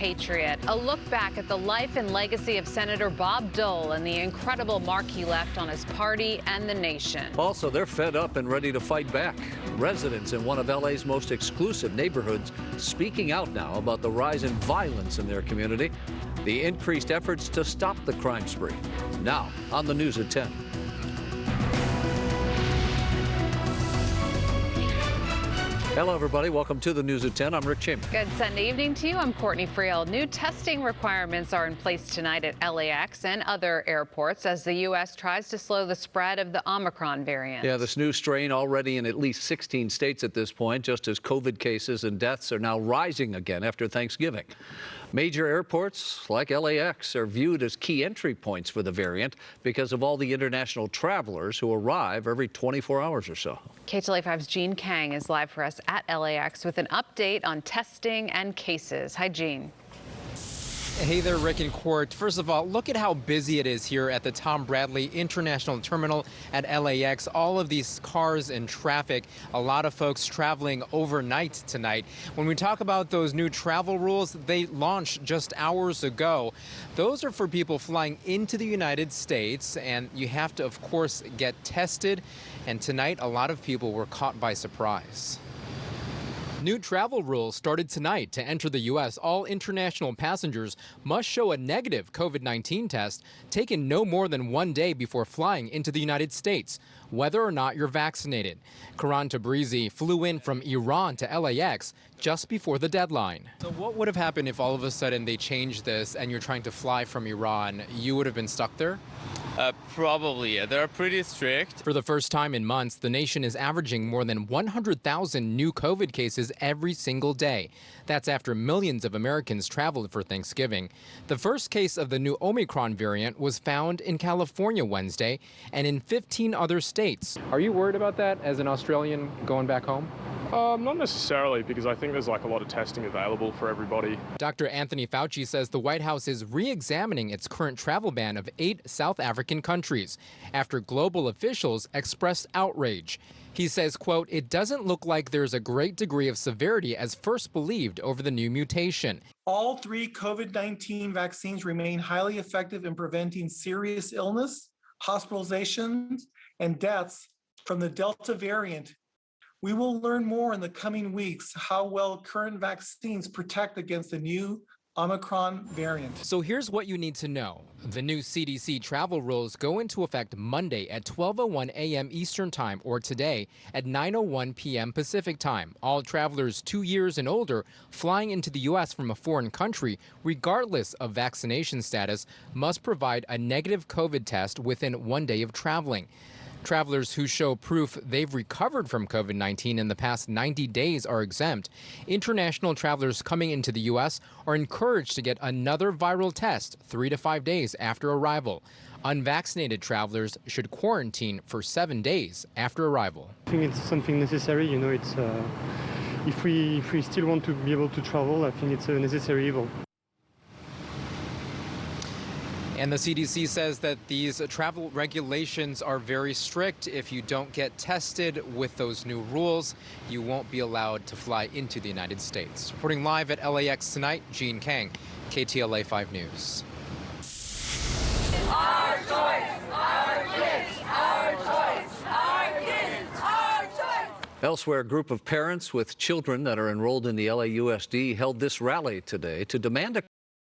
patriot. A look back at the life and legacy of Senator Bob Dole and the incredible mark he left on his party and the nation. Also, they're fed up and ready to fight back. Residents in one of LA's most exclusive neighborhoods speaking out now about the rise in violence in their community, the increased efforts to stop the crime spree. Now, on the News at 10. Hello, everybody. Welcome to the News at 10. I'm Rick Chamber. Good Sunday evening to you. I'm Courtney Friel. New testing requirements are in place tonight at LAX and other airports as the U.S. tries to slow the spread of the Omicron variant. Yeah, this new strain already in at least 16 states at this point, just as COVID cases and deaths are now rising again after Thanksgiving. Major airports like LAX are viewed as key entry points for the variant because of all the international travelers who arrive every 24 hours or so. Ktla Dt.'s Jean Kang is live for us at LAX with an update on testing and cases. Hi, Jean. Hey there, Rick and Court. First of all, look at how busy it is here at the Tom Bradley International Terminal at LAX. All of these cars and traffic, a lot of folks traveling overnight tonight. When we talk about those new travel rules, they launched just hours ago. Those are for people flying into the United States, and you have to, of course, get tested. And tonight, a lot of people were caught by surprise. New travel rules started tonight. To enter the U.S., all international passengers must show a negative COVID-19 test taken no more than 1 day before flying into the United States, whether or not you're vaccinated. Karan Tabrizi flew in from Iran to LAX just before the deadline. So what would have happened if all of a sudden they changed this and you're trying to fly from Iran? You would have been stuck there? Probably, yeah. They're pretty strict. For the first time in months, the nation is averaging more than 100,000 new COVID cases every single day. That's after millions of Americans traveled for Thanksgiving. The first case of the new Omicron variant was found in California Wednesday and in 15 other states. Are you worried about that as an Australian going back home? Not necessarily, because I think there's a lot of testing available for everybody. Dr. Anthony Fauci says the White House is re-examining its current travel ban of 8 South African countries after global officials expressed outrage. He says, quote, "It doesn't look like there's a great degree of severity as first believed over the new mutation." All 3 COVID-19 vaccines remain highly effective in preventing serious illness, hospitalizations, and deaths from the Delta variant. We will learn more in the coming weeks how well current vaccines protect against the new Omicron variant. So here's what you need to know. The new CDC travel rules go into effect Monday at 12:01 a.m. Eastern Time, or today at 9:01 p.m. Pacific Time. All travelers 2 years and older flying into the U.S. from a foreign country, regardless of vaccination status, must provide a negative COVID test within 1 day of traveling. Travelers who show proof they've recovered from COVID-19 in the past 90 days are exempt. International travelers coming into the U.S. are encouraged to get another viral test 3 to 5 days after arrival. Unvaccinated travelers should quarantine for 7 days after arrival. I think it's something necessary. It's if we still want to be able to travel, I think it's a necessary evil. And the CDC says that these travel regulations are very strict. If you don't get tested with those new rules, you won't be allowed to fly into the United States. Reporting live at LAX tonight, Jean Kang, KTLA 5 News. Our choice, our kids, our choice, our kids, our choice. Elsewhere, a group of parents with children that are enrolled in the LAUSD held this rally today to demand a